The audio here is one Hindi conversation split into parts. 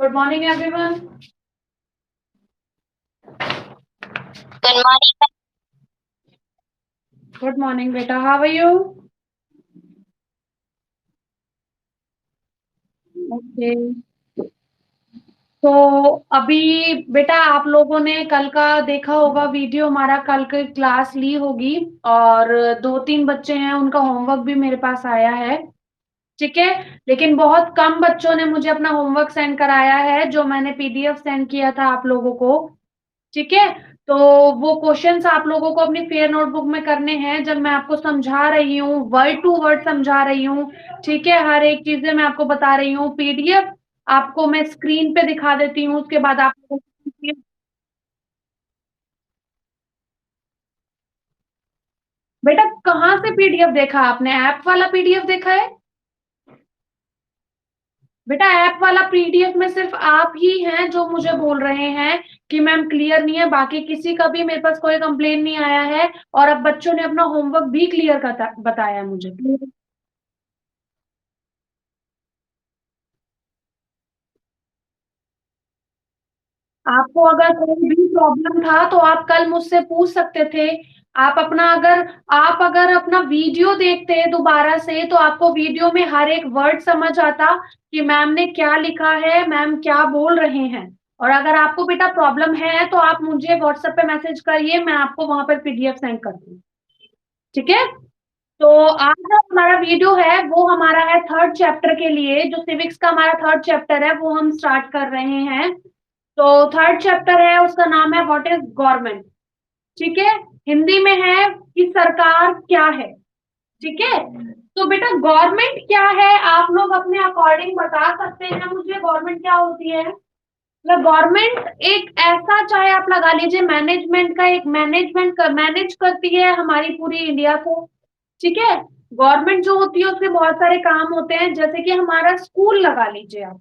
Good morning, everyone. Good morning. Good morning, beta. How are you? Okay. तो अभी बेटा आप लोगों ने कल का देखा होगा वीडियो, हमारा कल की क्लास ली होगी और 2-3 बच्चे हैं, उनका होमवर्क भी मेरे पास आया है। ठीक है। लेकिन बहुत कम बच्चों ने मुझे अपना होमवर्क सेंड कराया है, जो मैंने पीडीएफ सेंड किया था आप लोगों को। ठीक है। तो वो क्वेश्चंस आप लोगों को अपनी फेयर नोटबुक में करने हैं। जब मैं आपको समझा रही हूँ, वर्ड टू वर्ड समझा रही हूँ, ठीक है, हर एक चीजें मैं आपको बता रही हूँ। पीडीएफ आपको मैं स्क्रीन पे दिखा देती हूँ, उसके बाद आप बेटा कहाँ से पीडीएफ देखा आपने? ऐप वाला पीडीएफ देखा है? बेटा ऐप वाला पीडीएफ में सिर्फ आप ही हैं जो मुझे बोल रहे हैं कि मैम क्लियर नहीं है, बाकी किसी का भी मेरे पास कोई कंप्लेन नहीं आया है। और अब बच्चों ने अपना होमवर्क भी क्लियर बताया मुझे। आपको अगर कोई भी प्रॉब्लम था तो आप कल मुझसे पूछ सकते थे। आप अगर अपना वीडियो देखते दोबारा से तो आपको वीडियो में हर एक वर्ड समझ आता कि मैम ने क्या लिखा है, मैम क्या बोल रहे हैं। और अगर आपको बेटा प्रॉब्लम है तो आप मुझे व्हाट्सएप पे मैसेज करिए, मैं आपको वहां पर पीडीएफ सेंड कर दूँ। ठीक है। तो आज जो हमारा वीडियो है वो हमारा है थर्ड चैप्टर के लिए, जो सिविक्स का हमारा थर्ड चैप्टर है वो हम स्टार्ट कर रहे हैं। तो थर्ड चैप्टर है, उसका नाम है व्हाट इज गवर्नमेंट। ठीक है। हिंदी में है कि सरकार क्या है। ठीक है। तो बेटा गवर्नमेंट क्या है, आप लोग अपने अकॉर्डिंग बता सकते हैं मुझे गवर्नमेंट क्या होती है। मतलब गवर्नमेंट एक ऐसा, चाहे आप लगा लीजिए मैनेजमेंट का, एक मैनेजमेंट मैनेज करती है हमारी पूरी इंडिया को। ठीक है। गवर्नमेंट जो होती है उसके बहुत सारे काम होते हैं, जैसे कि हमारा स्कूल लगा लीजिए आप।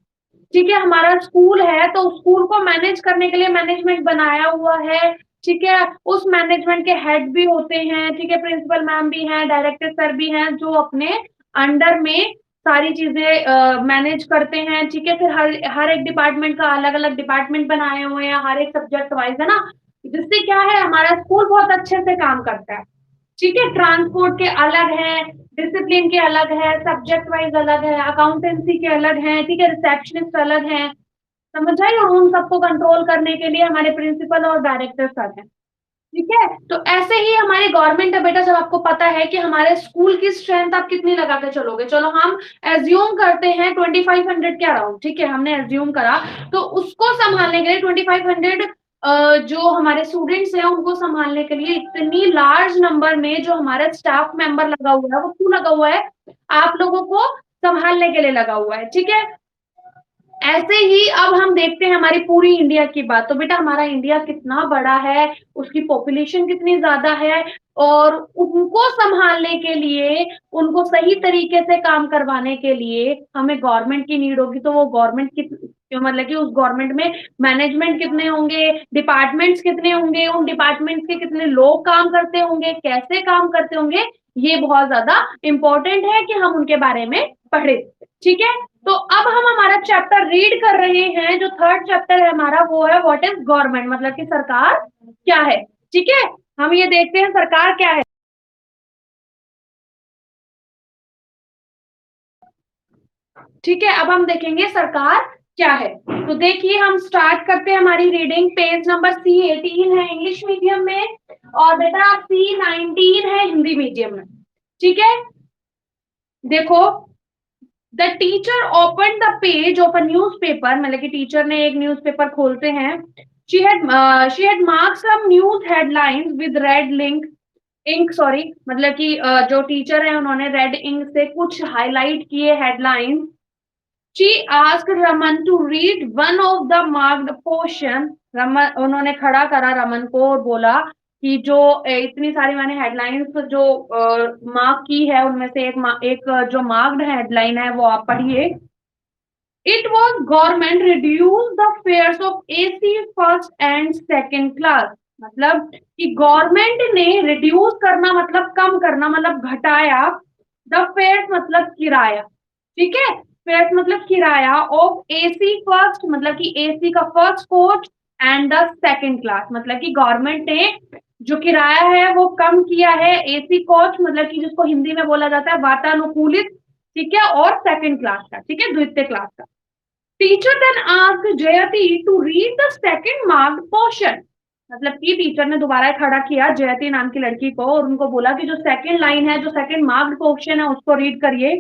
ठीक है, हमारा स्कूल है तो स्कूल को मैनेज करने के लिए मैनेजमेंट बनाया हुआ है। ठीक है। उस मैनेजमेंट के हेड भी होते हैं, ठीक है, प्रिंसिपल मैम भी हैं, डायरेक्टर सर भी हैं, जो अपने अंडर में सारी चीजें मैनेज करते हैं। ठीक है। फिर हर हर एक डिपार्टमेंट का अलग अलग डिपार्टमेंट बनाए हुए हैं, हर एक सब्जेक्ट वाइज, है ना। जिससे क्या है, हमारा स्कूल बहुत अच्छे से काम करता है। ठीक है। ट्रांसपोर्ट के अलग है, डिसिप्लिन के अलग है, सब्जेक्ट वाइज अलग है, अकाउंटेंसी के अलग है, ठीक है, रिसेप्शनिस्ट अलग है। समझ आई। और उन सबको कंट्रोल करने के लिए हमारे प्रिंसिपल और डायरेक्टर सर हैं। ठीक है। तो ऐसे ही हमारी गवर्नमेंट है बेटा, जब आपको पता है कि हमारे स्कूल की स्ट्रेंथ आप कितनी लगा के चलोगे, चलो हम एज्यूम करते हैं 2500 के अराउंड। ठीक है, हमने एज्यूम करा। तो उसको संभालने के लिए 2500 जो हमारे स्टूडेंट्स हैं उनको संभालने के लिए इतनी लार्ज नंबर में जो हमारा स्टाफ मेंबर लगा हुआ है, वो क्यों लगा हुआ है? आप लोगों को संभालने के लिए लगा हुआ है। ठीक है। ऐसे ही अब हम देखते हैं हमारी पूरी इंडिया की बात। तो बेटा हमारा इंडिया कितना बड़ा है, उसकी पॉपुलेशन कितनी ज्यादा है, और उनको संभालने के लिए, उनको सही तरीके से काम करवाने के लिए हमें गवर्नमेंट की नीड होगी। तो वो गवर्नमेंट की, मतलब कि उस गवर्नमेंट में मैनेजमेंट कितने होंगे, डिपार्टमेंट्स कितने होंगे, उन डिपार्टमेंट्स के कितने लोग काम करते होंगे, कैसे काम करते होंगे, ये बहुत ज्यादा इंपॉर्टेंट है कि हम उनके बारे में पढ़े। ठीक है। तो अब हम हमारा चैप्टर रीड कर रहे हैं, जो थर्ड चैप्टर है हमारा वो है व्हाट इज गवर्नमेंट, मतलब कि सरकार क्या है। ठीक है। हम ये देखते हैं सरकार क्या है। ठीक है, अब हम देखेंगे सरकार क्या है। तो देखिए हम स्टार्ट करते हैं हमारी रीडिंग। पेज नंबर C18 है इंग्लिश मीडियम में, और बेटा C19 है हिंदी मीडियम में। ठीक है। देखो, the teacher open the page of a newspaper, मतलब कि टीचर ने एक न्यूज़पेपर खोलते हैं। She had marked some news headlines with red link ink, sorry, मतलब कि जो टीचर है उन्होंने रेड इंक से कुछ हाईलाइट किए headlines. She asked Raman to read one of the marked portion. Raman, उन्होंने खड़ा करा रमन को और बोला कि जो इतनी सारी मैंने हेडलाइंस जो मार्क की है उनमें से एक जो मार्क्ड हेडलाइन है वो आप पढ़िए। It was government reduce the fares of AC first and second class. मतलब कि गवर्नमेंट ने रिड्यूस करना मतलब कम करना, मतलब घटाया, द फेयर्स मतलब किराया। ठीक है। फेयर्स मतलब किराया, ऑफ एसी फर्स्ट मतलब कि एसी का first coach, and the second class मतलब कि गवर्नमेंट ने जो किराया है वो कम किया है एसी कोच मतलब कि जिसको हिंदी में बोला जाता है वातानुकूलित, ठीक है, और सेकंड क्लास का, ठीक है, द्वितीय क्लास का। Teacher then asked Jayati to read the second marked portion, मतलब कि टीचर ने दोबारा खड़ा किया जयति नाम की लड़की को और उनको बोला कि जो सेकंड लाइन है, जो सेकंड मार्क्ड पोर्शन है उसको रीड करिए।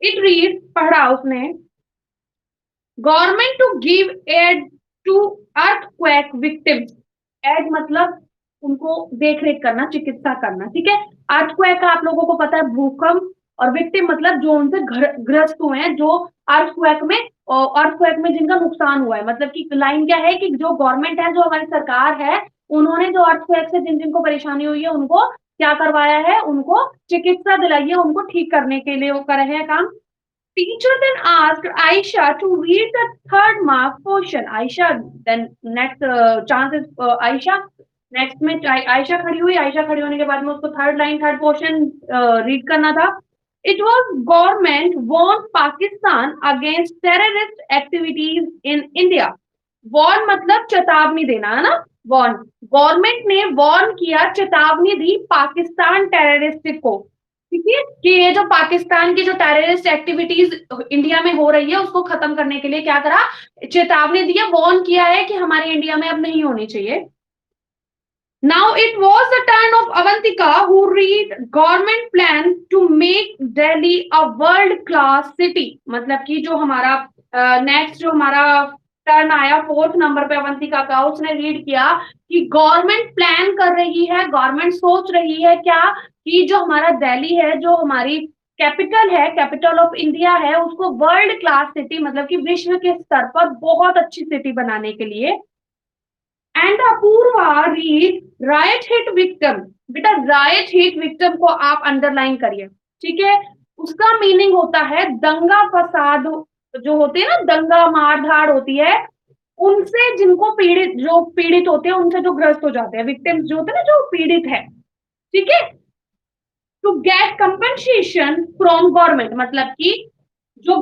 इट रीड, पढ़ा उसने, government to give aid to earthquake victims, aid मतलब उनको देख रेख करना, चिकित्सा करना, ठीक है। अर्थक्वेक आप लोगों को पता है भूकंप, और विक्टिम मतलब जो उनसे ग्रस्त हुए हैं, जो अर्थक्वेक में जिनका नुकसान हुआ है, मतलब कि लाइन क्या है कि जो गवर्नमेंट है, जो हमारी सरकार है, उन्होंने जो अर्थक्वेक से जिन जिनको परेशानी हुई है उनको क्या करवाया है, उनको चिकित्सा दिलाई है, उनको ठीक करने के लिए वो कर रहे हैं काम। Teacher then asked Aisha to read the third mark portion. Aisha then next chance is Aisha. Next में आयशा खड़ी हुई, आयशा खड़ी होने के बाद में उसको third line third portion read करना था। It was government warn Pakistan against terrorist activities in India. Warn मतलब चेतावनी देना है ना, वॉर्न, गवर्नमेंट ने वॉर्न किया, चेतावनी दी पाकिस्तान टेररिस्ट को, ठीक है, कि ये जो पाकिस्तान की जो टेररिस्ट एक्टिविटीज इंडिया में हो रही है उसको खत्म करने के लिए क्या करा, चेतावनी दी है, वॉर्न किया है कि हमारे इंडिया में अब नहीं होनी चाहिए। Now it was the turn of Avantika who read government plan to make Delhi a world class city, मतलब कि जो हमारा नेक्स्ट जो हमारा टर्न आया फोर्थ नंबर पे अवंतिका का, उसने रीड किया कि गवर्नमेंट प्लान कर रही है, गवर्नमेंट सोच रही है क्या, कि जो हमारा दिल्ली है, जो हमारी कैपिटल है, कैपिटल ऑफ इंडिया है, उसको वर्ल्ड क्लास सिटी मतलब कि विश्व के स्तर पर बहुत अच्छी सिटी बनाने के लिए। And Apurva read right hit victim, बेटा राइट हिट विक्टिम को आप अंडरलाइन करिए, ठीक है, उसका मीनिंग होता है दंगा फसाद जो होते हैं ना, दंगा मार धाड़ होती है, उनसे जिनको पीड़ित, जो पीड़ित होते हैं, उनसे जो ग्रस्त हो जाते हैं, विक्टिम्स जो होते हैं ना, जो पीड़ित है, ठीक है, to get compensation from government मतलब कि जो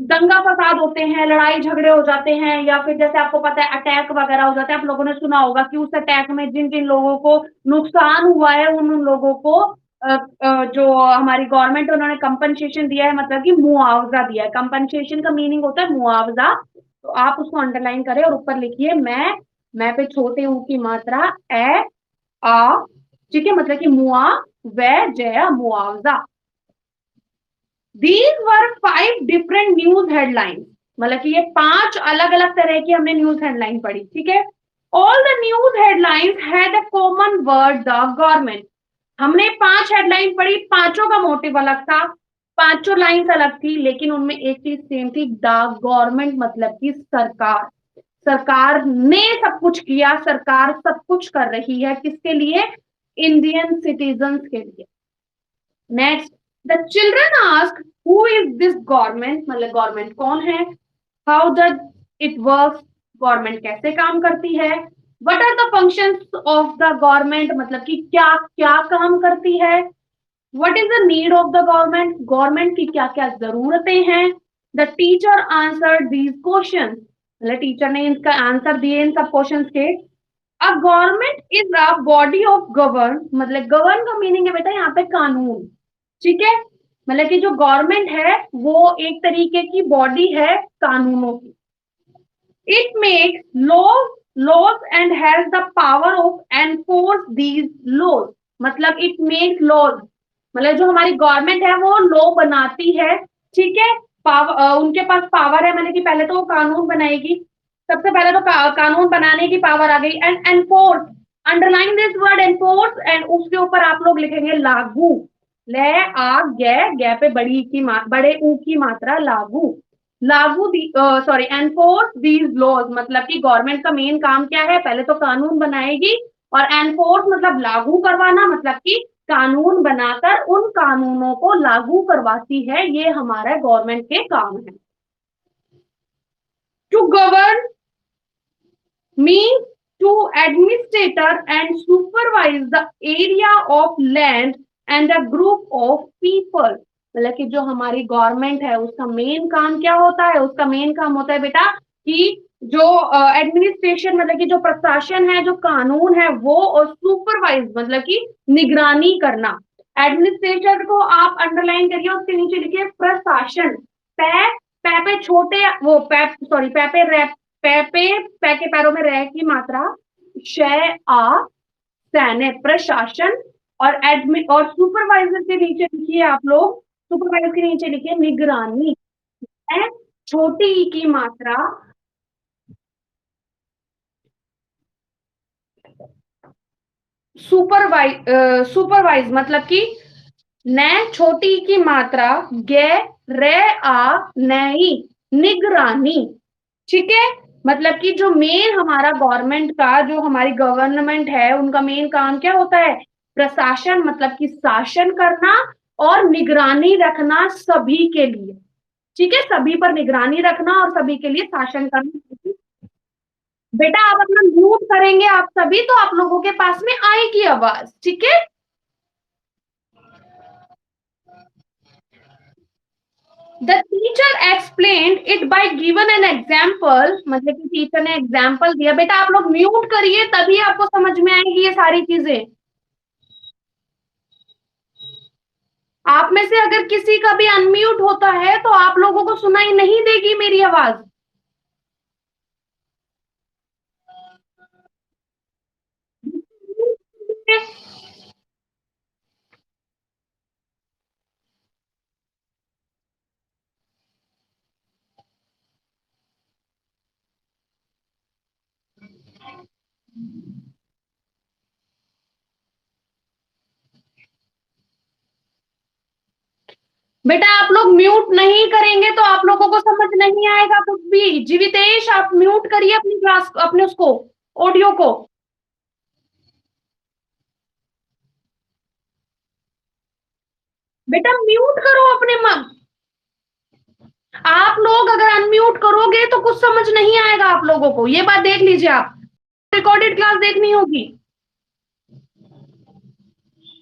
दंगा फसाद होते हैं, लड़ाई झगड़े हो जाते हैं, या फिर जैसे आपको पता है अटैक वगैरह हो जाते हैं, आप लोगों ने सुना होगा कि उस अटैक में जिन जिन लोगों को नुकसान हुआ है उन उन लोगों को जो हमारी गवर्नमेंट उन्होंने कंपनसेशन दिया है, मतलब कि मुआवजा दिया है। कंपनसेशन का मीनिंग होता है मुआवजा, तो आप उसको अंडरलाइन करें और ऊपर लिखिए मैं पे छोटे ऊ की मात्रा ए आ, ठीक है, मतलब कि मुआ व जया मुआवजा। These were 5 different news headlines, मतलब कि ये 5 अलग अलग तरह की हमने न्यूज हेडलाइन पढ़ी, ठीक है। All the news headlines had a common word, the government। हमने 5 हेडलाइन पढ़ी, पांचों का मोटिव अलग था, पांचों लाइंस अलग थी, लेकिन उनमें एक चीज सेम थी, द गवर्नमेंट मतलब कि सरकार। सरकार ने सब कुछ किया, सरकार सब कुछ कर रही है, किसके लिए, इंडियन सिटीजन के लिए। Next, the children ask who is this government, मतलब गवर्नमेंट कौन है, how does it work, government कैसे काम करती है, what are the functions of the government मतलब कि क्या क्या काम करती है, what is the need of the government, government की क्या क्या जरूरतें हैं। The teacher answer these question, मतलब टीचर ने इनका आंसर दिए इन सब क्वेश्चंस के। A government is a body of govern, मतलब गवर्न का मीनिंग है बेटा यहाँ पे कानून, ठीक है, मतलब कि जो गवर्नमेंट है वो एक तरीके की बॉडी है कानूनों की। It makes laws and has the power of enforce these laws, मतलब इट मेक्स लॉज, मतलब जो हमारी गवर्नमेंट है वो लॉ बनाती है, ठीक है, उनके पास पावर है, मतलब कि पहले तो वो कानून बनाएगी, सबसे पहले तो कानून बनाने की पावर आ गई, and enforce, underline this word enforce, and उसके ऊपर आप लोग लिखेंगे लागू, ले आ गे पे बड़े ऊ की मात्रा लागू, लागू सॉरी एनफोर्स दीज लॉज, मतलब कि गवर्नमेंट का मेन काम क्या है, पहले तो कानून बनाएगी, और एनफोर्स मतलब लागू करवाना, मतलब कि कानून बनाकर उन कानूनों को लागू करवाती है, ये हमारा गवर्नमेंट के काम है। To govern means to administrator and supervise the area of land and a group of people, मतलब कि जो हमारी गवर्नमेंट है उसका मेन काम क्या होता है, उसका मेन काम होता है बेटा कि जो एडमिनिस्ट्रेशन मतलब कि जो प्रशासन है, जो कानून है वो, और सुपरवाइज मतलब कि निगरानी करना। एडमिनिस्ट्रेशन को आप अंडरलाइन करिए, उसके नीचे लिखिए प्रशासन। पै पै पे छोटे वो पै सॉरी पै पे रे पै पे पै के पैरों में रह की मात्रा, शय आ, सैन्य प्रशासन, और एडमिन और सुपरवाइजर के नीचे लिखिए आप लोग, सुपरवाइजर के नीचे लिखिए निगरानी। है छोटी ई की मात्रा, सुपरवाइज मतलब कि न छोटी ई की मात्रा, गे रे आ नई, निगरानी। ठीक है, मतलब कि जो मेन हमारा गवर्नमेंट का, जो हमारी गवर्नमेंट है उनका मेन काम क्या होता है, प्रशासन मतलब कि शासन करना और निगरानी रखना सभी के लिए। ठीक है, सभी पर निगरानी रखना और सभी के लिए शासन करना। बेटा आप अपना म्यूट करेंगे आप सभी, तो आप लोगों के पास में आएगी आवाज। ठीक है, the teacher explain it by given an example, मतलब कि टीचर ने एग्जाम्पल दिया। बेटा आप लोग म्यूट करिए तभी आपको समझ में आएगी ये सारी चीजें। आप में से अगर किसी का भी अनम्यूट होता है तो आप लोगों को सुनाई नहीं देगी मेरी आवाज। बेटा आप लोग म्यूट नहीं करेंगे तो आप लोगों को समझ नहीं आएगा कुछ भी। जीवितेश आप म्यूट करिए अपनी क्लास, अपने उसको ऑडियो को। बेटा म्यूट करो अपने मन। आप लोग अगर अनम्यूट करोगे तो कुछ समझ नहीं आएगा आप लोगों को, ये बात देख लीजिए। आप रिकॉर्डेड क्लास देखनी होगी।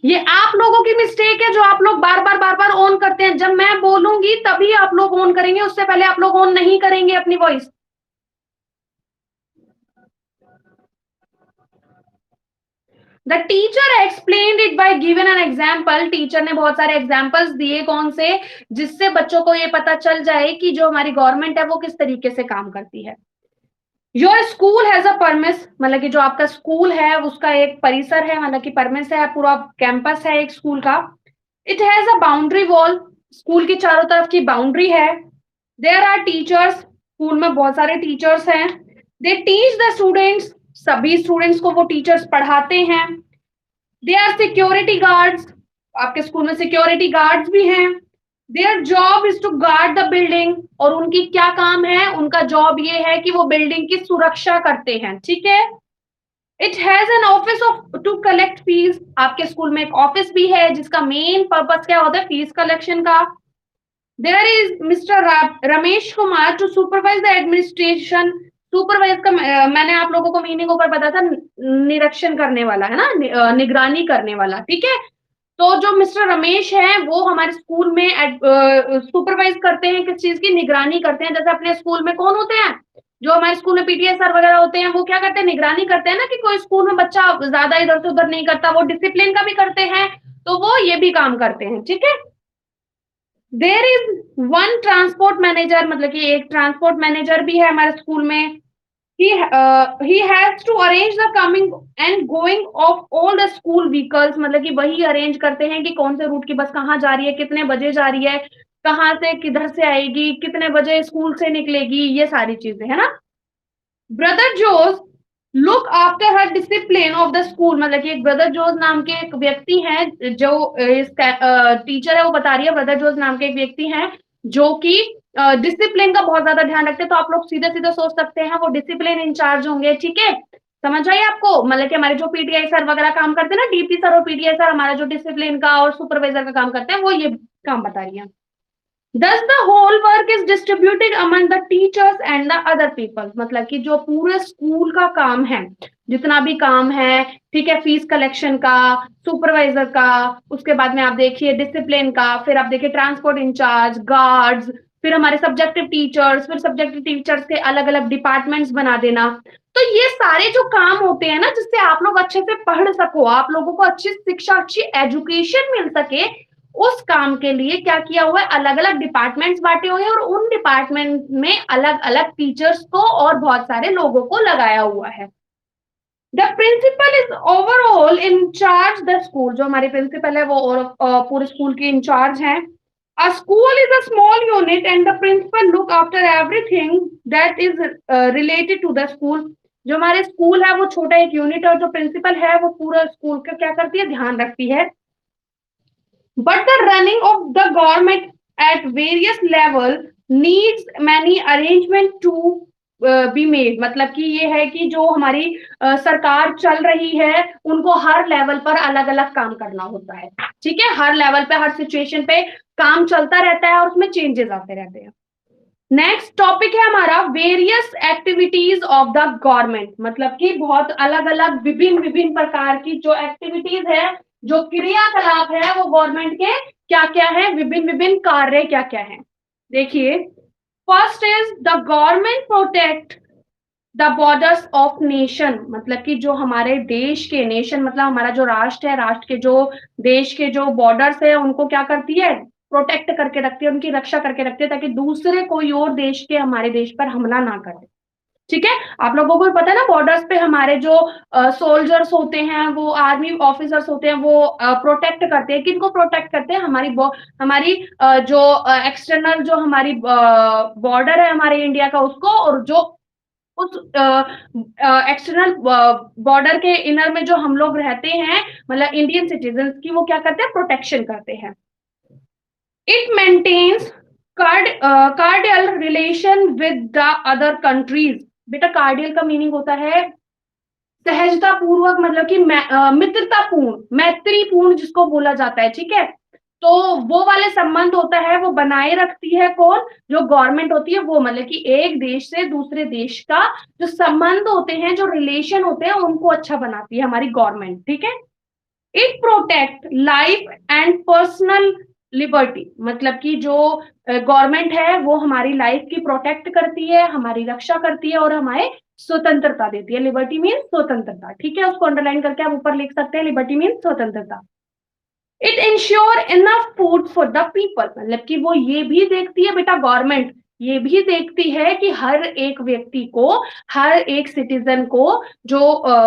ये आप लोगों की मिस्टेक है जो आप लोग बार बार ऑन करते हैं। जब मैं बोलूंगी तभी आप लोग ऑन करेंगे, उससे पहले आप लोग ऑन नहीं करेंगे अपनी voice. The teacher explained it by given an example, teacher ने बहुत सारे एग्जाम्पल्स दिए, कौन से, जिससे बच्चों को ये पता चल जाए कि जो हमारी गवर्नमेंट है वो किस तरीके से काम करती है। Your school has a premise, मतलब कि जो आपका स्कूल है उसका एक परिसर है, मतलब कि परमिस है, पूरा कैंपस है एक स्कूल का। It has a boundary wall, school की चारों तरफ की बाउंड्री है। देयर आर टीचर्स, स्कूल में बहुत सारे टीचर्स हैं। दे टीच द स्टूडेंट्स, सभी स्टूडेंट्स को वो टीचर्स पढ़ाते हैं। दे आर सिक्योरिटी गार्ड्स, आपके स्कूल में सिक्योरिटी गार्ड्स भी हैं। Their job is to guard the building, और उनकी क्या काम है, उनका जॉब ये है कि वो बिल्डिंग की सुरक्षा करते हैं। ठीक है, it has an office of to collect fees, आपके स्कूल में एक ऑफिस भी है जिसका मेन पर्पस क्या होता है, फीस कलेक्शन का। There is mister Ramesh Kumar to supervise the administration, supervise का मैंने आप लोगों को मीनिंग ऊपर बताया था, निरीक्षण करने वाला है ना, निगरानी करने वाला। ठीक है, तो जो मिस्टर रमेश है वो हमारे स्कूल में सुपरवाइज करते हैं, किस चीज की निगरानी करते हैं। जैसे अपने स्कूल में कौन होते हैं, जो हमारे स्कूल में पीटीए सर वगैरह होते हैं, वो क्या करते हैं, निगरानी करते हैं ना, कि कोई स्कूल में बच्चा ज्यादा इधर से उधर नहीं करता, वो डिसिप्लिन का भी करते हैं, तो वो ये भी काम करते हैं। ठीक है, there is one transport manager, मतलब कि एक ट्रांसपोर्ट मैनेजर भी है हमारे स्कूल में। he has to arrange the coming and going of all the school vehicles, मतलब कि वही अरेंज करते हैं कि कौन से रूट की बस कहाँ जा रही है, कितने बजे जा रही है, कहाँ से किधर से आएगी, कितने बजे स्कूल से निकलेगी, ये सारी चीजें है ना। Brother Jose look after her discipline of the school, मतलब कि एक ब्रदर जोस नाम के एक व्यक्ति हैं, जो इस टीचर है वो बता रही है, ब्रदर जोस नाम के एक व्यक्ति हैं जो कि डिसिप्लिन का बहुत ज्यादा ध्यान रखते हैं। तो आप लोग सीधे सीधे सोच सकते हैं वो डिसिप्लिन इंचार्ज होंगे। ठीक है, समझ आइए आपको, मतलब कि हमारे जो पीटीआई सर वगैरह काम करते हैं ना, डीपी सर और पीटीआई सर, हमारा जो डिसिप्लिन का और सुपरवाइजर का काम करते हैं, वो ये काम बता रही है। Thus the whole work is distributed among the teachers and the other people, मतलब कि जो पूरे स्कूल का काम है, जितना भी काम है, ठीक है, फीस कलेक्शन का, सुपरवाइजर का, उसके बाद में आप देखिए डिसिप्लिन का, फिर आप देखिए ट्रांसपोर्ट इंचार्ज, गार्ड्स, फिर हमारे सब्जेक्टिव टीचर्स, फिर सब्जेक्टिव टीचर्स के अलग अलग डिपार्टमेंट्स बना देना। तो ये सारे जो काम होते हैं ना, जिससे आप लोग अच्छे से पढ़ सको, आप लोगों को अच्छी शिक्षा, अच्छी एजुकेशन मिल सके, उस काम के लिए क्या किया हुआ है, अलग अलग डिपार्टमेंट्स बांटे हुए हैं और उन डिपार्टमेंट में अलग अलग टीचर्स को और बहुत सारे लोगों को लगाया हुआ है। The principal is overall incharge the school, जो हमारे प्रिंसिपल है वो पूरे स्कूल के इंचार्ज हैं। A school is a small unit and the principal look after everything that is related to the school. जो हमारे स्कूल है वो छोटा एक यूनिट है और जो प्रिंसिपल है वो पूरा स्कूल का क्या करती है, ध्यान रखती है। But the running of the government at various level needs many arrangement to be made, मतलब कि ये है कि जो हमारी सरकार चल रही है उनको हर लेवल पर अलग अलग काम करना होता है, ठीक है, हर लेवल पे, हर सिचुएशन पे काम चलता रहता है और उसमें चेंजेस आते रहते हैं। नेक्स्ट टॉपिक है हमारा various activities of the government, मतलब कि बहुत अलग अलग विभिन्न विभिन्न प्रकार की जो एक्टिविटीज है, जो क्रियाकलाप है वो गवर्नमेंट के क्या क्या है, विभिन्न विभिन्न कार्य क्या क्या है। देखिए, first is the government protect the borders of nation, मतलब कि जो हमारे देश के, नेशन मतलब हमारा जो राष्ट्र है, राष्ट्र के जो देश के जो बॉर्डर्स है उनको क्या करती है, प्रोटेक्ट करके रखती है, उनकी रक्षा करके रखती है, ताकि दूसरे कोई और देश के हमारे देश पर हमला ना करे। ठीक है, आप लोगों को भी पता है ना, बॉर्डर्स पे हमारे जो सोल्जर्स होते हैं, वो आर्मी ऑफिसर्स होते हैं, वो प्रोटेक्ट करते हैं, किनको प्रोटेक्ट करते हैं, हमारी जो एक्सटर्नल जो हमारी बॉर्डर है हमारे इंडिया का उसको, और जो उस एक्सटर्नल बॉर्डर के इनर में जो हम लोग रहते हैं, मतलब इंडियन सिटीजन की, वो क्या करते हैं, प्रोटेक्शन करते हैं। It maintains cordial relation with the other countries. बेटा कार्डियल का मीनिंग होता है सहजता पूर्वक, मतलब कि मित्रतापूर्ण, मैत्रीपूर्ण जिसको बोला जाता है, ठीक है। तो वो वाले संबंध होता है वो बनाए रखती है कौन, जो गवर्नमेंट होती है वो, मतलब कि एक देश से दूसरे देश का जो संबंध होते हैं, जो रिलेशन होते हैं, उनको अच्छा बनाती है हमारी गवर्नमेंट, ठीक है। It protect life and personal liberty, मतलब कि जो गवर्नमेंट है वो हमारी लाइफ की प्रोटेक्ट करती है, हमारी रक्षा करती है और हमारे स्वतंत्रता देती है। लिबर्टी मीन स्वतंत्रता, ठीक है, उसको अंडरलाइन करके आप ऊपर लिख सकते हैं, लिबर्टी मीन स्वतंत्रता। It ensure enough food for the people, मतलब कि वो ये भी देखती है बेटा, गवर्नमेंट ये भी देखती है कि हर एक व्यक्ति को, हर एक सिटीजन को जो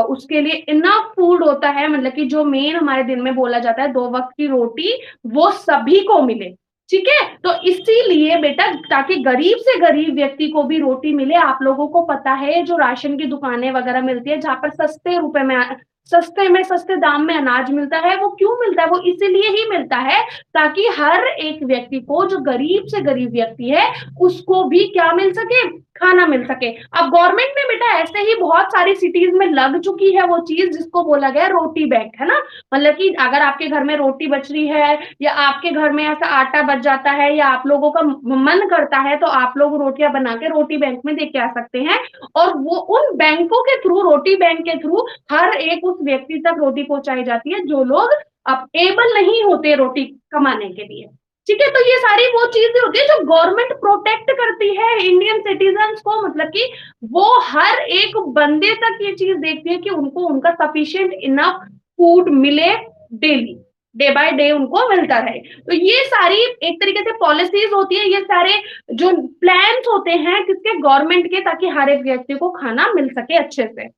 उसके लिए इनफ फूड होता है, मतलब कि जो मेन हमारे दिन में बोला जाता है 2 वक्त की रोटी, वो सभी को मिले, ठीक है। तो इसीलिए बेटा, ताकि गरीब से गरीब व्यक्ति को भी रोटी मिले। आप लोगों को पता है जो राशन की दुकानें वगैरह मिलती है, जहां पर सस्ते रुपए में, सस्ते दाम में अनाज मिलता है, वो क्यों मिलता है, वो इसीलिए ही मिलता है ताकि हर एक व्यक्ति को, जो गरीब से गरीब व्यक्ति है, उसको भी क्या मिल सके, खाना मिल सके। अब गवर्नमेंट में बेटा ऐसे ही बहुत सारी सिटीज में लग चुकी है वो चीज जिसको बोला गया रोटी बैंक, है ना। मतलब कि अगर आपके घर में रोटी बच रही है, या आपके घर में ऐसा आटा बच जाता है, या आप लोगों का मन करता है, तो आप लोग रोटियां बना के रोटी बैंक में दे के आ सकते हैं, और वो उन बैंकों के थ्रू, रोटी बैंक के थ्रू हर एक उस व्यक्ति तक रोटी पहुंचाई जाती है जो लोग अब एबल नहीं होते रोटी कमाने के लिए, ठीक है। तो ये सारी वो चीजें होती है जो गवर्नमेंट प्रोटेक्ट करती है इंडियन सिटीजन्स को, मतलब कि वो हर एक बंदे तक ये चीज देखती है कि उनको उनका सफिशिएंट इनफ फूड मिले, डेली, डे बाय डे उनको मिलता रहे। तो ये सारी एक तरीके से पॉलिसीज होती है, ये सारे जो प्लान्स होते हैं किसके, गवर्नमेंट के, ताकि हर एक व्यक्ति को खाना मिल सके अच्छे से।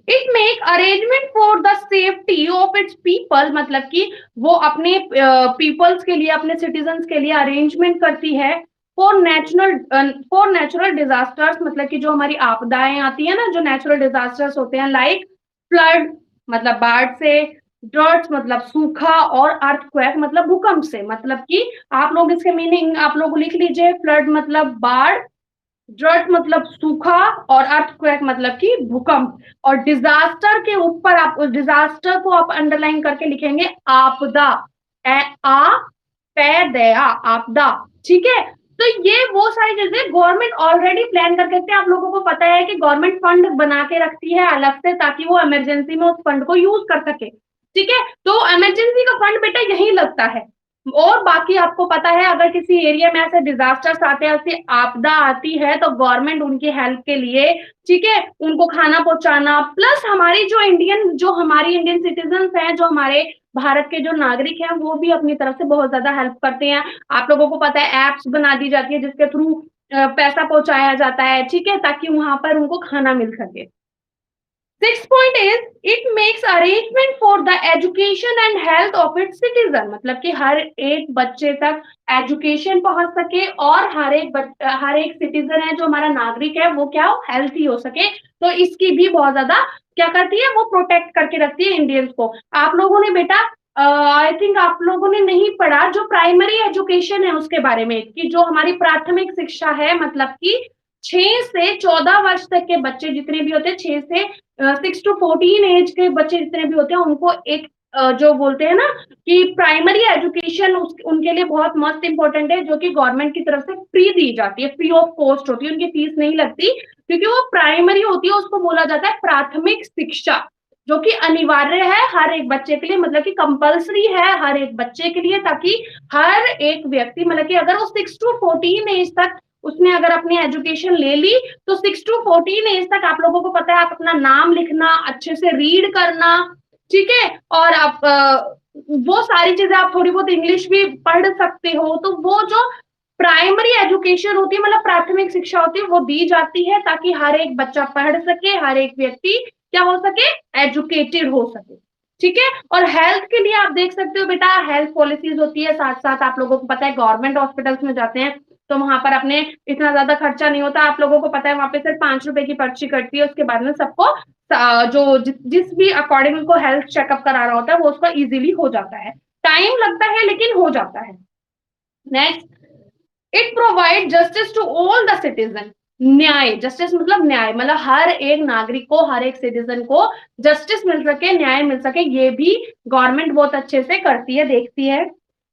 It make arrangement for the safety of its people, मतलब कि वो अपने पीपल्स के लिए, अपने सिटीजन्स के लिए अरेंजमेंट करती है। फॉर नेचुरल डिजास्टर्स, मतलब कि जो हमारी आपदाएं आती है ना, जो नेचुरल डिजास्टर्स होते हैं, लाइक फ्लड मतलब बाढ़ से, ड्रट्स मतलब सूखा, और अर्थक्वेक मतलब भूकंप से। मतलब कि आप लोग इसके मीनिंग आप लोग लिख लीजिए, फ्लड मतलब बाढ़, ड्रट मतलब सूखा, और अर्थक्वेक मतलब कि भूकंप। और डिजास्टर के ऊपर आप उस डिजास्टर को आप अंडरलाइन करके लिखेंगे आपदा, आ पैदया, आपदा, ठीक है। तो ये वो सारी चीजें गवर्नमेंट ऑलरेडी प्लान करके रखती है। आप लोगों को पता है कि गवर्नमेंट फंड बना के रखती है अलग से, ताकि वो इमरजेंसी में उस फंड को यूज कर सके, ठीक है। तो इमरजेंसी का फंड बेटा यही लगता है। और बाकी आपको पता है, अगर किसी एरिया में ऐसे डिजास्टर्स आते हैं, ऐसी आपदा आती है, तो गवर्नमेंट उनकी हेल्प के लिए, ठीक है, उनको खाना पहुंचाना, प्लस हमारी जो हमारी इंडियन सिटीजन हैं, जो हमारे भारत के जो नागरिक हैं, वो भी अपनी तरफ से बहुत ज्यादा हेल्प करते हैं। आप लोगों को पता है एप्स बना दी जाती है जिसके थ्रू पैसा पहुंचाया जाता है, ठीक है, ताकि वहां पर उनको खाना मिल सके। Six point is it makes arrangement for the education and health of its citizen, मतलब कि हर एक बच्चे तक एजुकेशन पहुंच सके, और हर एक सिटीजन है जो हमारा नागरिक है वो क्या हो, हेल्थी हो सके। तो इसकी भी बहुत ज्यादा क्या करती है, वो प्रोटेक्ट करके रखती है इंडियंस को। आप लोगों ने बेटा आई थिंक आप लोगों ने नहीं पढ़ा जो प्राइमरी एजुकेशन है उसके बारे में, कि जो हमारी प्राथमिक शिक्षा है, मतलब कि 6 से 14 वर्ष तक के बच्चे जितने भी होते हैं, 6 से 6 to 14 एज के बच्चे जितने भी होते हैं, उनको एक जो बोलते हैं ना कि प्राइमरी एजुकेशन उनके लिए बहुत मस्त इंपॉर्टेंट है, जो कि गवर्नमेंट की तरफ से फ्री दी जाती है, फ्री ऑफ कॉस्ट होती है, उनकी फीस नहीं लगती, क्योंकि वो प्राइमरी होती है, उसको बोला जाता है प्राथमिक शिक्षा, जो कि अनिवार्य है हर एक बच्चे के लिए, मतलब कि कंपलसरी है हर एक बच्चे के लिए, ताकि हर एक व्यक्ति, मतलब कि अगर वो 6 to 14 एज तक उसने अगर अपनी एजुकेशन ले ली, तो 6 to 14 एज तक आप लोगों को पता है आप अपना नाम लिखना, अच्छे से रीड करना, ठीक है, और आप वो सारी चीजें, आप थोड़ी बहुत इंग्लिश भी पढ़ सकते हो। तो वो जो प्राइमरी एजुकेशन होती है, मतलब प्राथमिक शिक्षा होती है, वो दी जाती है ताकि हर एक बच्चा पढ़ सके, हर एक व्यक्ति क्या हो सके, एजुकेटेड हो सके, ठीक है। और हेल्थ के लिए आप देख सकते हो बेटा, हेल्थ पॉलिसीज होती है, साथ साथ आप लोगों को पता है गवर्नमेंट हॉस्पिटल्स में जाते हैं तो वहां पर अपने इतना ज्यादा खर्चा नहीं होता। आप लोगों को पता है वहां पे सिर्फ 5 रुपए की पर्ची कटती है, उसके बाद में सबको जो जिस भी अकॉर्डिंग उनको हेल्थ चेकअप कराना होता है वो उसका इजीली हो जाता है। टाइम लगता है लेकिन हो जाता है। Next, it provide justice to all the citizen. न्याय, जस्टिस मतलब न्याय, मतलब हर एक नागरिक को, हर एक सिटीजन को जस्टिस मिल सके, न्याय मिल सके, ये भी गवर्नमेंट बहुत अच्छे से करती है, देखती है।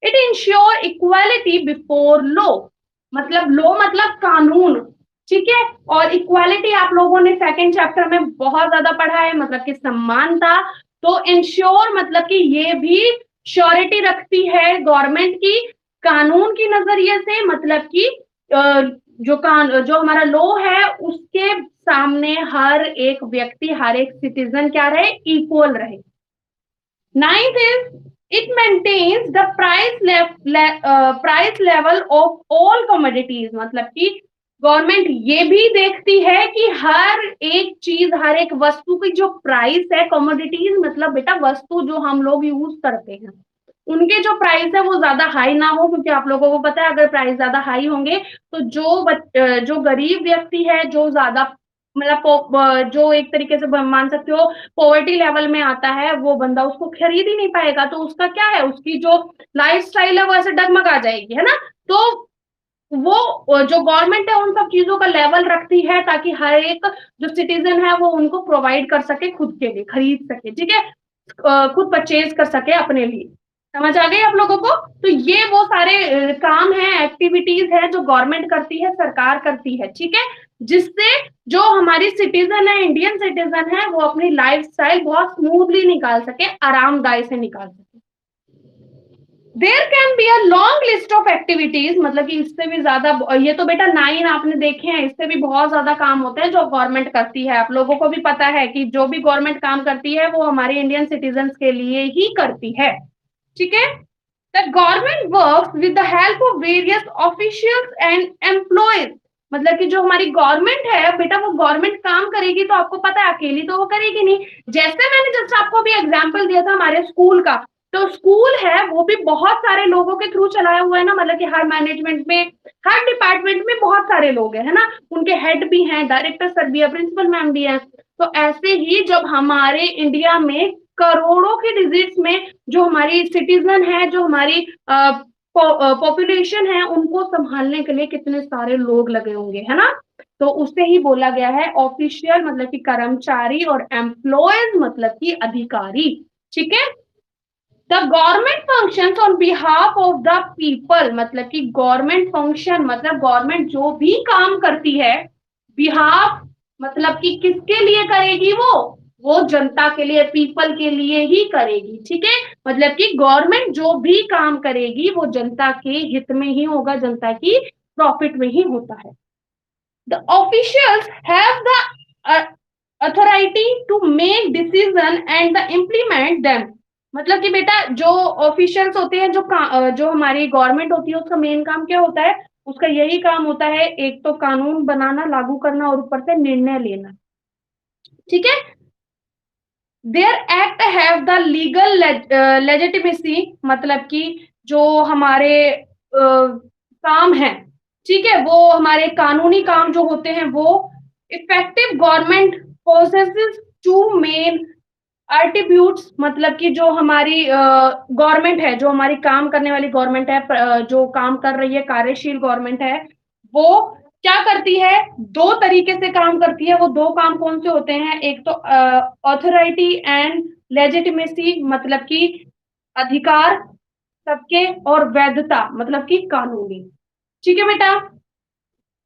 It ensure equality before law, मतलब लॉ मतलब कानून, ठीक है। और इक्वालिटी आप लोगों ने सेकंड चैप्टर में बहुत ज्यादा पढ़ा है, मतलब कि समानता। तो इंश्योर मतलब कि ये भी श्योरिटी रखती है गवर्नमेंट की कानून की नजरिए से, मतलब कि जो हमारा लॉ है उसके सामने हर एक व्यक्ति, हर एक सिटीजन क्या रहे, इक्वल रहे। Ninth is it maintains the price level of all commodities, मतलब कि गवर्नमेंट ये भी देखती है कि हर एक चीज, हर एक वस्तु की जो प्राइस है, कमोडिटीज मतलब बेटा वस्तु जो हम लोग यूज करते हैं, उनके जो प्राइस है वो ज्यादा हाई ना हो, क्योंकि आप लोगों को पता है अगर प्राइस ज्यादा हाई होंगे तो जो गरीब व्यक्ति है, जो ज्यादा मतलब जो एक तरीके से मान सकते हो पॉवर्टी लेवल में आता है, वो बंदा उसको खरीद ही नहीं पाएगा, तो उसका क्या है, उसकी जो लाइफ स्टाइल है वो ऐसे डगमगा जाएगी, है ना। तो वो जो गवर्नमेंट है उन सब चीजों का लेवल रखती है ताकि हर एक जो सिटीजन है वो उनको प्रोवाइड कर सके, खुद के लिए खरीद सके, ठीक है, खुद परचेज कर सके अपने लिए। समझ आ गई आप लोगों को। तो ये वो सारे काम है, एक्टिविटीज है जो गवर्नमेंट करती है, सरकार करती है, ठीक है, जिससे जो हमारी सिटीजन है, इंडियन सिटीजन है, वो अपनी लाइफ स्टाइल बहुत स्मूथली निकाल सके, आरामदायी से निकाल सके। There can be a long list of activities, मतलब कि इससे भी ज्यादा, ये तो बेटा 9 आपने देखे हैं, इससे भी बहुत ज्यादा काम होते हैं जो गवर्नमेंट करती है। आप लोगों को भी पता है कि जो भी गवर्नमेंट काम करती है वो हमारे इंडियन सिटीजन के लिए ही करती है, ठीक है। The government works with the help of various officials and employees, मतलब कि जो हमारी गवर्नमेंट है बेटा, वो गवर्नमेंट काम करेगी तो आपको पता है अकेली तो वो करेगी नहीं। जैसे मैंने जस्ट आपको भी एग्जांपल दिया था हमारे स्कूल का, तो स्कूल है वो भी बहुत सारे लोगों के थ्रू चलाया हुआ है ना, मतलब कि हर मैनेजमेंट में, हर डिपार्टमेंट में बहुत सारे लोग हैं, है ना, उनके हेड भी हैं, डायरेक्टर सर भी है, प्रिंसिपल मैम भी है। तो ऐसे ही जब हमारे इंडिया में करोड़ों के डिजिट्स में जो हमारी सिटीजन है, जो हमारी पॉपुलेशन है, उनको संभालने के लिए कितने सारे लोग लगे होंगे, है ना। तो उससे ही बोला गया है ऑफिशियल मतलब कि कर्मचारी, और एम्प्लॉयज मतलब कि अधिकारी, ठीक है। The government functions on behalf of the people, मतलब कि गवर्नमेंट फंक्शन मतलब गवर्नमेंट जो भी काम करती है, बिहाफ मतलब कि किसके लिए करेगी, वो जनता के लिए, पीपल के लिए ही करेगी, ठीक है। मतलब कि गवर्नमेंट जो भी काम करेगी वो जनता के हित में ही होगा, जनता की प्रॉफिट में ही होता है। The officials have the authority to make decision and the implement them, मतलब कि बेटा जो ऑफिशियल्स होते हैं, जो हमारी गवर्नमेंट होती है, उसका मेन काम क्या होता है, उसका यही काम होता है, एक तो कानून बनाना, लागू करना और ऊपर से निर्णय लेना, ठीक है। Their act have the legal legitimacy, मतलब कि जो हमारे काम है, ठीक है, वो हमारे कानूनी काम जो होते हैं वो effective government processes two main attributes, मतलब कि जो हमारी गवर्नमेंट है, जो हमारी काम करने वाली गवर्नमेंट है, जो काम कर रही है, कार्यशील गवर्नमेंट है, वो क्या करती है, दो तरीके से काम करती है। वो दो काम कौन से होते हैं, एक तो ऑथोरिटी एंड लेजिटिमेसी, मतलब कि अधिकार सबके, और वैधता मतलब कि कानूनी, ठीक है बेटा।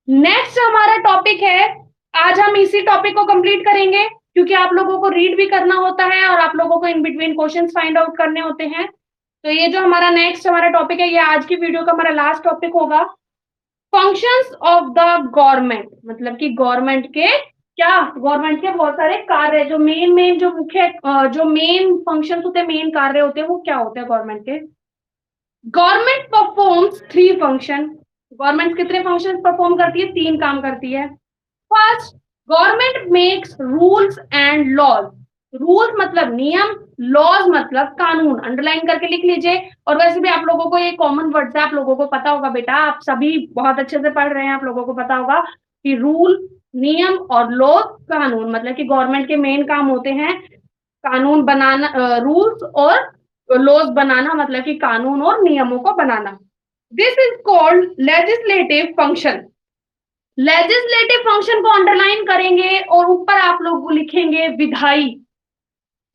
नेक्स्ट हमारा टॉपिक है, आज हम इसी टॉपिक को कंप्लीट करेंगे क्योंकि आप लोगों को रीड भी करना होता है और आप लोगों को in between questions find out करने होते हैं। तो ये जो हमारा नेक्स्ट हमारा टॉपिक है, ये आज की वीडियो का हमारा लास्ट टॉपिक होगा, फंक्शंस ऑफ द गवर्नमेंट, मतलब कि गवर्नमेंट के क्या, गवर्नमेंट के बहुत सारे कार्य, जो मेन जो मुख्य जो मेन फंक्शंस होते हैं, मेन कार्य होते हैं, वो क्या होते हैं गवर्नमेंट के। Government performs three function, government कितने फंक्शन परफॉर्म करती है, तीन काम करती है। First, government makes rules and laws, rules मतलब नियम, लॉज मतलब कानून, अंडरलाइन करके लिख लीजिए। और वैसे भी आप लोगों को ये कॉमन वर्ड्स है, आप लोगों को पता होगा बेटा, आप सभी बहुत अच्छे से पढ़ रहे हैं, आप लोगों को पता होगा कि रूल, नियम और लॉ, कानून, मतलब कि गवर्नमेंट के मेन काम होते हैं कानून बनाना, रूल्स और लॉज बनाना, मतलब कि कानून और नियमों को बनाना। This is called legislative function. Legislative function को अंडरलाइन करेंगे और ऊपर आप लोग लिखेंगे विधायी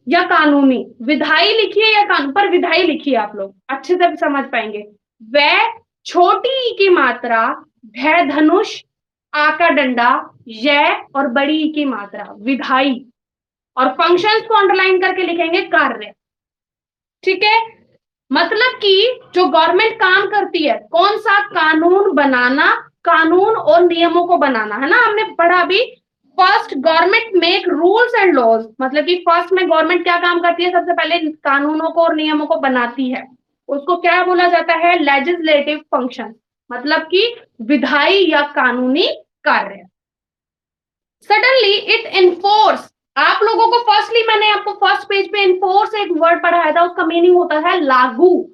या कानूनी, विधायी लिखिए या कानून, पर विधायी लिखिए, आप लोग अच्छे से समझ पाएंगे। वह छोटी ई की मात्रा, भय धनुष, आ का डंडा, य और बड़ी ई की मात्रा, विधायी, और फंक्शंस को अंडरलाइन करके लिखेंगे कार्य, ठीक है। मतलब कि जो गवर्नमेंट काम करती है, कौन सा, कानून बनाना, कानून और नियमों को बनाना, है ना, हमने पढ़ा अभी। First, government make rules and laws, मतलब कि फर्स्ट में गवर्नमेंट क्या काम करती है, सबसे पहले कानूनों को और नियमों को बनाती है, उसको क्या बोला जाता है, लेजिस्लेटिव फंक्शन, मतलब कि विधायी या कानूनी कार्य। सडनली इट इन्फोर्स, आप लोगों को फर्स्टली मैंने आपको फर्स्ट पेज पे इन्फोर्स एक वर्ड पढ़ाया था, उसका मीनिंग होता है लागू,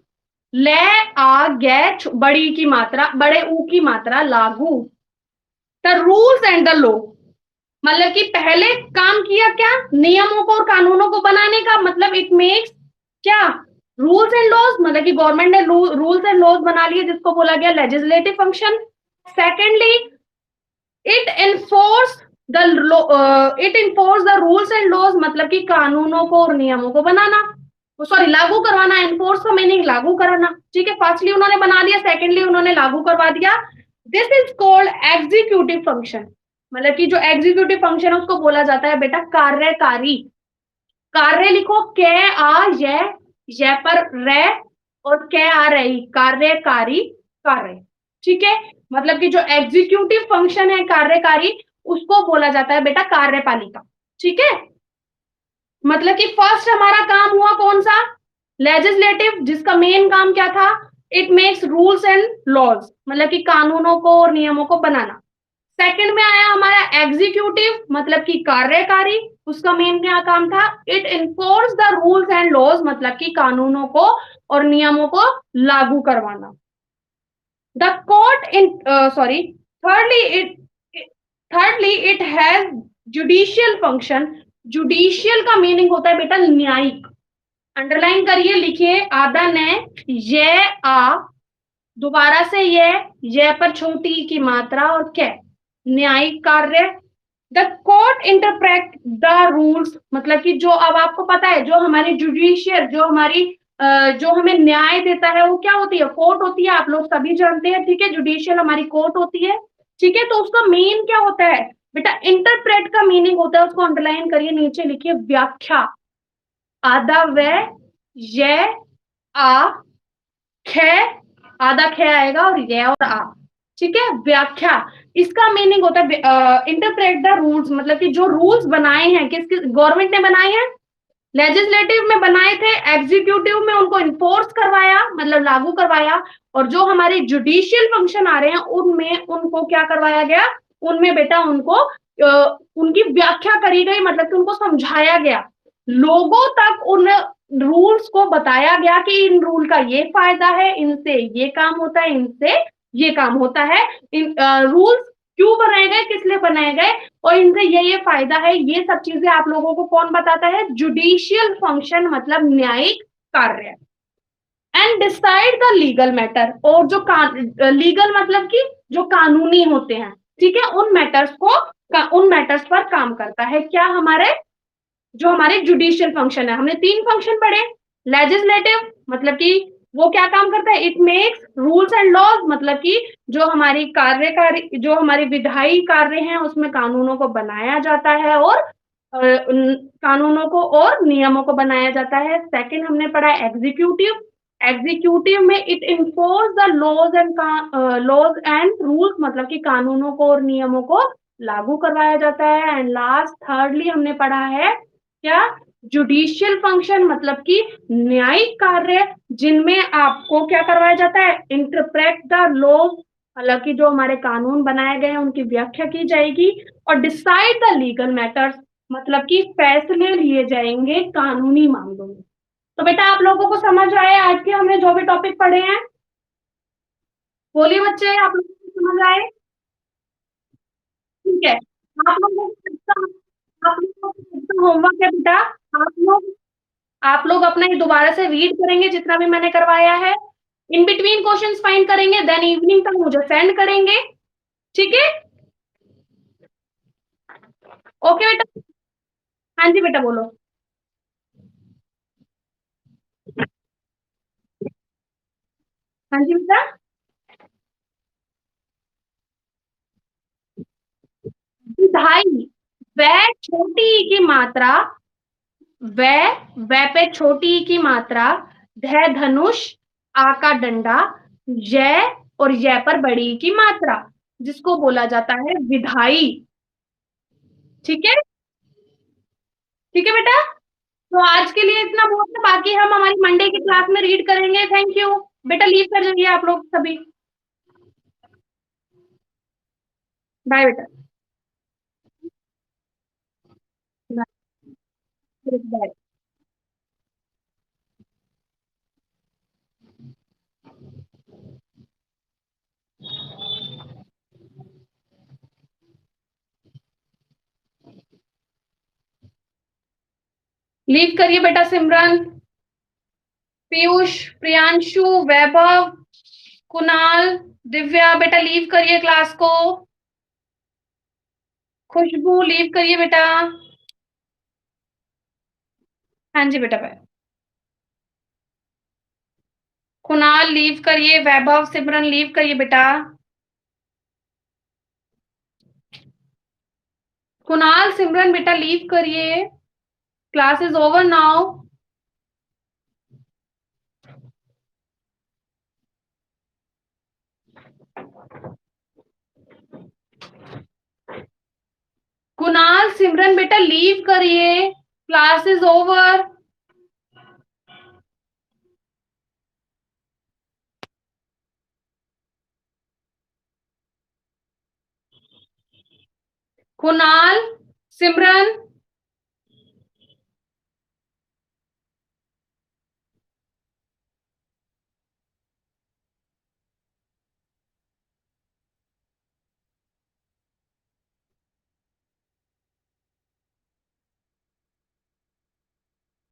ले आ गै बड़ी की मात्रा, बड़े ऊ की मात्रा, लागू। The rules and the law, मतलब कि पहले काम किया क्या, नियमों को और कानूनों को बनाने का, मतलब इट मेक्स क्या, रूल्स एंड लॉज, मतलब कि गवर्नमेंट ने रूल्स एंड लॉज बना लिए, जिसको बोला गया legislative function. Secondly, it enforce the it enforce the rules and laws, मतलब कि कानूनों को और नियमों को बनाना, सॉरी लागू करवाना, एनफोर्स का मीनिंग लागू कराना, ठीक है। फर्स्टली उन्होंने बना दिया, सेकेंडली उन्होंने लागू करवा दिया। This is called executive function, मतलब कि जो एग्जीक्यूटिव फंक्शन है उसको बोला जाता है बेटा कार्यकारी। कार्य लिखो, कै आ ये पर रे और कै आ रही, कार्यकारी, कार्य, ठीक है। मतलब कि जो एग्जीक्यूटिव फंक्शन है कार्यकारी, उसको बोला जाता है बेटा कार्यपालिका, ठीक है। मतलब कि फर्स्ट हमारा काम हुआ कौन सा, लेजिस्लेटिव, जिसका मेन काम क्या था, it makes rules and laws, मतलब कि कानूनों को और नियमों को बनाना। सेकंड में आया हमारा एग्जीक्यूटिव, मतलब कि कार्यकारी, उसका मेन क्या काम था, it enforce the rules and laws, मतलब कि कानूनों को और नियमों को लागू करवाना। The court in sorry thirdly it has judicial function, judicial का मीनिंग होता है बेटा न्यायिक, अंडरलाइन करिए, लिखिए, आधा ने ये आ, दोबारा से ये पर छोटी की मात्रा और क्या, न्यायिक कार्य। The court interpret the rules, मतलब कि जो, अब आपको पता है जो हमारी जुडिशियल, जो हमारी जो हमें न्याय देता है वो क्या होती है, कोर्ट होती है, आप लोग सभी जानते हैं, ठीक है, जुडिशियल हमारी कोर्ट होती है, ठीक है। तो उसका मेन क्या होता है बेटा, इंटरप्रेट का मीनिंग होता है, उसको अंडरलाइन करिए, नीचे लिखिए व्याख्या, आधा व ये आ ख, आधा ख आएगा और ये और आ, ठीक है, व्याख्या, इसका मीनिंग होता है इंटरप्रेट द रूल्स, मतलब कि जो रूल्स बनाए हैं, किस किस गवर्नमेंट ने बनाए हैं, लेजिस्लेटिव में बनाए थे, एग्जीक्यूटिव में उनको इन्फोर्स करवाया, मतलब लागू करवाया, और जो हमारे जुडिशियल फंक्शन आ रहे हैं उनमें उनको क्या करवाया गया, उनमें बेटा उनको उनकी व्याख्या करी गई, मतलब कि उनको समझाया गया, लोगों तक उन रूल्स को बताया गया कि इन रूल का ये फायदा है, इनसे ये काम होता है, इनसे ये काम होता है, इन रूल्स क्यों बनाए गए, किस लिए बनाए गए, और इनसे ये फायदा है, ये सब चीजें आप लोगों को कौन बताता है, जुडिशियल फंक्शन, मतलब न्यायिक कार्य। And decide the legal matter, और जो लीगल मतलब कि जो कानूनी होते हैं, ठीक है, उन मैटर्स को, उन मैटर्स पर काम करता है, क्या हमारे जो हमारे जुडिशियल फंक्शन है, हमने तीन फंक्शन पढ़े, लेजिस्लेटिव मतलब कि वो क्या काम करता है, it makes rules and laws, मतलब कि जो हमारी कार्यकारी, जो हमारे विधायी कार्य हैं उसमें कानूनों को बनाया जाता है, और कानूनों को और नियमों को बनाया जाता है। सेकंड हमने पढ़ा एग्जीक्यूटिव, एग्जीक्यूटिव में it enforce the laws and rules, मतलब कि कानूनों को और नियमों को लागू करवाया जाता है। एंड लास्ट थर्डली हमने पढ़ा है क्या, जुडिशियल फंक्शन, मतलब कि न्यायिक कार्य, जिनमें आपको क्या करवाया जाता है, इंटरप्रेट द लॉ, मतलब कि जो हमारे कानून बनाए गए हैं उनकी व्याख्या की जाएगी, और डिसाइड द लीगल मैटर्स, मतलब कि फैसले लिए जाएंगे कानूनी मामलों में। तो बेटा आप लोगों को समझ आए आज के हमने जो भी टॉपिक पढ़े हैं, बोलिए बच्चे, आप लोगों को समझ आए, ठीक है। आप लोगों का होमवर्क है बेटा, आप लोग आप लोग अपना ये दोबारा से रीड करेंगे जितना भी मैंने करवाया है, इन बिटवीन क्वेश्चंस फाइंड करेंगे, देन इवनिंग तक मुझे सेंड करेंगे, ठीक है। ओके बेटा, हाँ जी बेटा बोलो। हाँ जी बेटा, विधाई, वह छोटी ई की मात्रा, वह पे छोटी ई की मात्रा, ध धनुष, आ का डंडा, जय और य पर बड़ी ई की मात्रा, जिसको बोला जाता है विधाई, ठीक है, ठीक है बेटा। तो आज के लिए इतना बहुत है, बाकी हम हमारी मंडे की क्लास में रीड करेंगे। थैंक यू बेटा, लीव कर जाइए आप लोग सभी, बाय बेटा, बाय। लीव करिए बेटा, सिमरन, पीयूष, प्रियांशु, वैभव, कुणाल, दिव्या, बेटा लीव करिए क्लास को, खुशबू लीव करिए बेटा, हाँ जी बेटा बाय, कुणाल लीव करिए, वैभव सिमरन लीव करिए बेटा, कुणाल सिमरन बेटा लीव करिए, class is over now. Kunal Simran बेटा लीव करिए, class is over. Kunal, Simran,